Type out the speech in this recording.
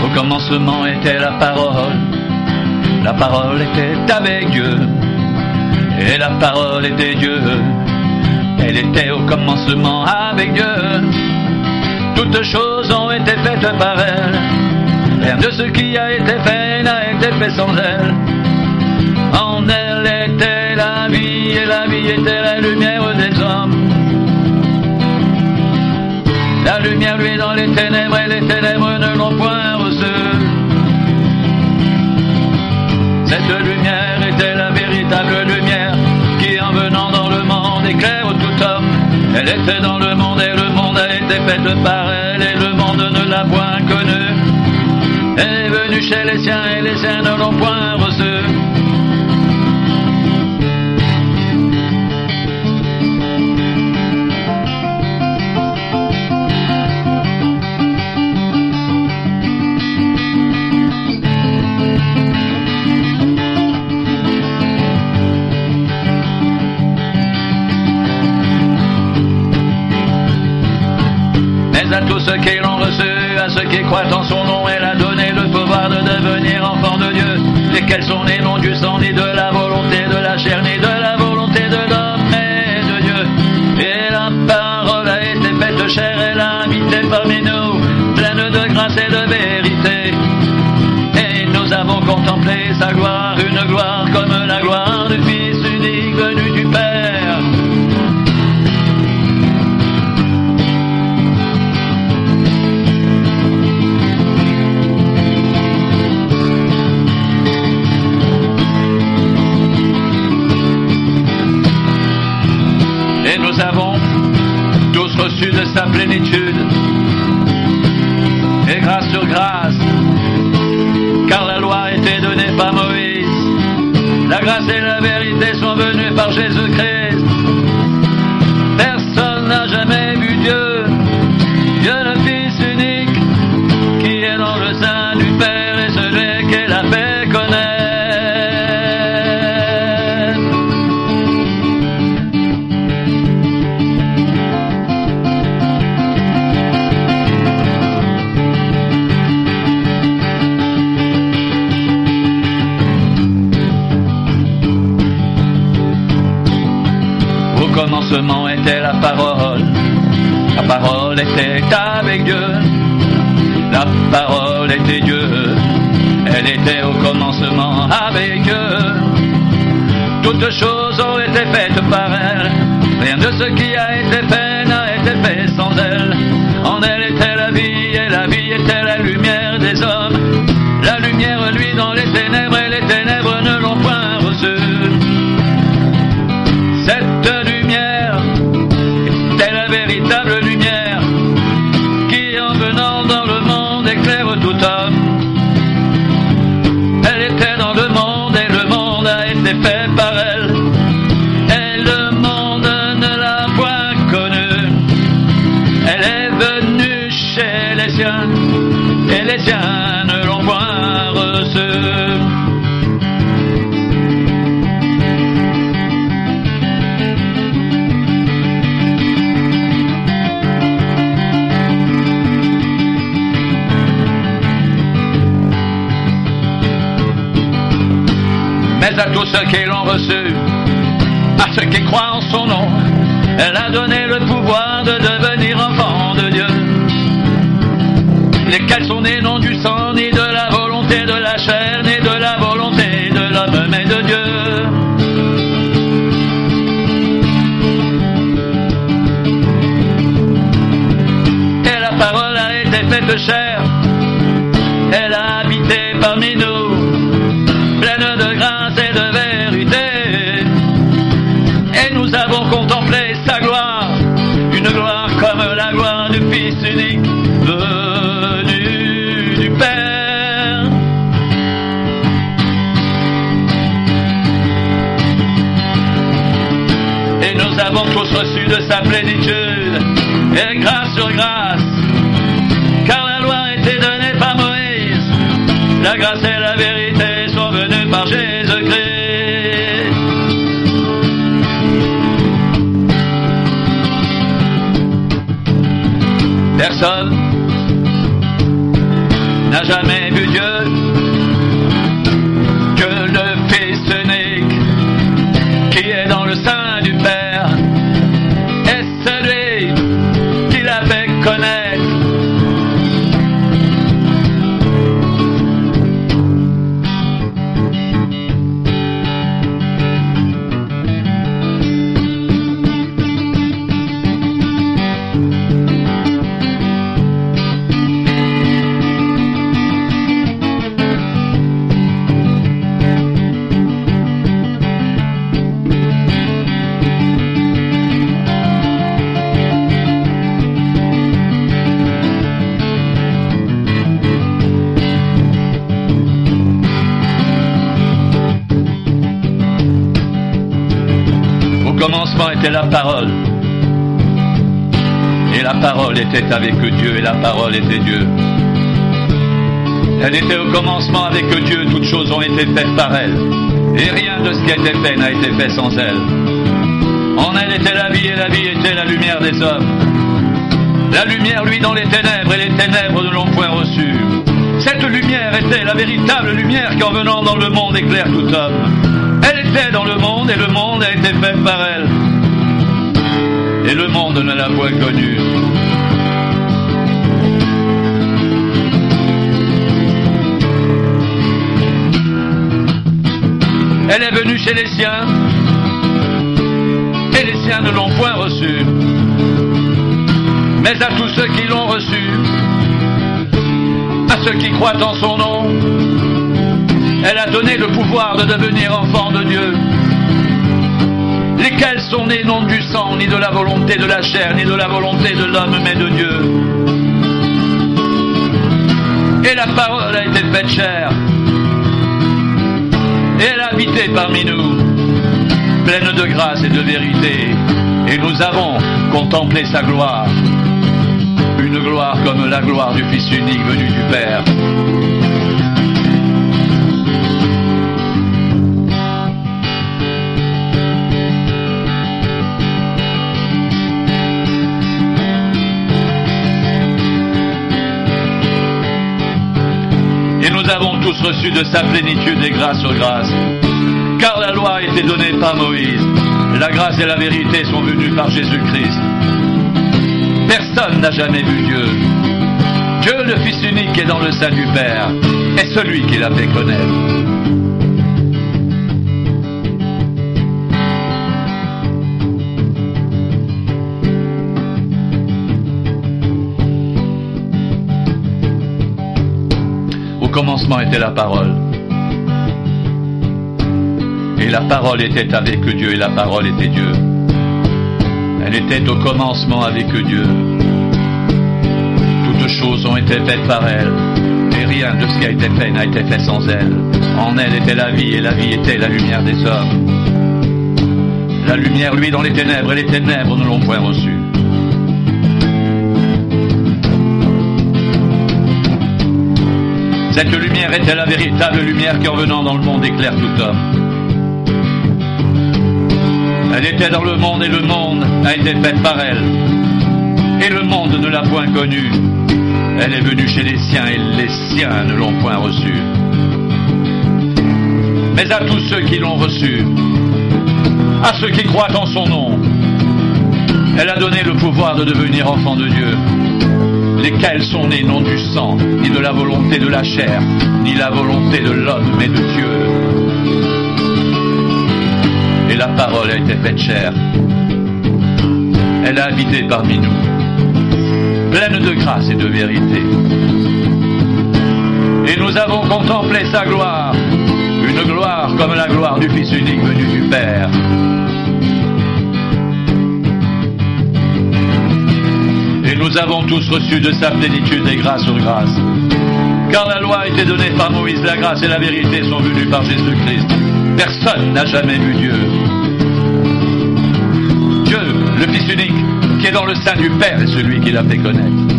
Au commencement était la parole était avec Dieu, et la parole était Dieu. Elle était au commencement avec Dieu. Toutes choses ont été faites par elle. Rien de ce qui a été fait n'a été fait sans elle. En elle était la vie, et la vie était la lumière des hommes. La lumière lui dans les ténèbres, et les ténèbres ne l'ont point reçue. Cette lumière était la véritable lumière qui, en venant dans le monde, éclaire tout homme. Elle était dans le monde et le monde a été fait par elle, et le monde ne l'a point connue. Elle est venue chez les siens et les siens ne l'ont point reçue. À tous ceux qui l'ont reçu, à ceux qui croient en son nom, elle a donné le pouvoir de devenir enfants de Dieu, lesquels sont nés non du sang, ni de la volonté de la chair, ni de la volonté de l'homme, mais de Dieu. Et la parole a été faite chair, elle a habité parmi nous, pleine de grâce et de vérité. Et nous avons contemplé sa gloire, une gloire comme la gloire du Fils unique venu du Père. Nous avons tous reçu de sa plénitude, et grâce sur grâce, car la loi a été donnée par Moïse, la grâce et la vérité sont venues par Jésus-Christ. Personne n'a jamais vu Dieu, Dieu le Fils unique, qui est dans le sein du Père et celui qui l'a fait connaître. Au commencement était la parole était avec Dieu, la parole était Dieu, elle était au commencement avec Dieu. Toutes choses ont été faites par elle, rien de ce qui a été fait n'a été fait sans elle. En elle était la vie, et la vie était la lumière des hommes. La lumière lui dans les ténèbres, et les ténèbres ne l'ont point reçue. Cette lumière était la véritable lumière qui, en venant dans le monde, éclaire tout homme. Elle était dans le monde et le monde a été fait par elle. Et le monde ne l'a point connue. Elle est venue chez les siens et les siens ne l'ont point reçue. Mais à tous ceux qui l'ont reçu, à ceux qui croient en son nom, elle a donné le pouvoir de devenir enfants de Dieu, lesquels sont nés non du sang, ni de la volonté de la chair, ni de la volonté de l'homme, mais de Dieu. Et la parole a été faite chair, elle a habité parmi nous, pleine de grâce et de vérité. Et nous avons contemplé sa gloire, une gloire comme la gloire du Fils unique venu du Père. Et nous avons tous reçu de sa plénitude, et grâce sur grâce, car la loi a été donnée par Moïse, la grâce et la vérité sont venues par Jésus-Christ. Personne n'a jamais vu Dieu que le Fils unique qui est dans le sein du Père est celui qui l'a fait connaître. Au commencement était la parole, et la parole était avec Dieu, et la parole était Dieu. Elle était au commencement avec Dieu, toutes choses ont été faites par elle, et rien de ce qui a été fait n'a été fait sans elle. En elle était la vie, et la vie était la lumière des hommes. La lumière, lui, dans les ténèbres, et les ténèbres ne l'ont point reçue. Cette lumière était la véritable lumière qui, en venant dans le monde, éclaire tout homme. Elle était dans le monde, et le monde a été fait par elle. Et le monde ne l'a point connue. Elle est venue chez les siens, et les siens ne l'ont point reçue. Mais à tous ceux qui l'ont reçue, à ceux qui croient en son nom, elle a donné le pouvoir de devenir enfants de Dieu, lesquels sont nés non du sang, ni de la volonté de la chair, ni de la volonté de l'homme, mais de Dieu. Et la parole a été faite chair, et elle a habité parmi nous, pleine de grâce et de vérité, et nous avons contemplé sa gloire, une gloire comme la gloire du Fils unique venu du Père. Et nous avons tous reçu de sa plénitude et grâce sur grâce. Car la loi a été donnée par Moïse, la grâce et la vérité sont venues par Jésus-Christ. Personne n'a jamais vu Dieu. Dieu, le Fils unique qui est dans le sein du Père, est celui qui l'a fait connaître. Au commencement était la parole. Et la parole était avec Dieu, et la parole était Dieu. Elle était au commencement avec Dieu. Toutes choses ont été faites par elle, et rien de ce qui a été fait n'a été fait sans elle. En elle était la vie, et la vie était la lumière des hommes. La lumière, lui, dans les ténèbres, et les ténèbres ne l'ont point reçue. Cette lumière était la véritable lumière qui, en venant dans le monde, éclaire tout homme. Elle était dans le monde, et le monde a été fait par elle. Et le monde ne l'a point connue. Elle est venue chez les siens, et les siens ne l'ont point reçue. Mais à tous ceux qui l'ont reçue, à ceux qui croient en son nom, elle a donné le pouvoir de devenir enfants de Dieu, lesquels sont nés non du sang, ni de la volonté de la chair, ni la volonté de l'homme, mais de Dieu. Et la parole a été faite chair. Elle a habité parmi nous, pleine de grâce et de vérité. Et nous avons contemplé sa gloire, une gloire comme la gloire du Fils unique venu du Père. Et nous avons tous reçu de sa plénitude et grâce sur grâce. Car la loi a été donnée par Moïse, la grâce et la vérité sont venues par Jésus-Christ. Personne n'a jamais vu Dieu. Dieu, le Fils unique, qui est dans le sein du Père, est celui qui l'a fait connaître.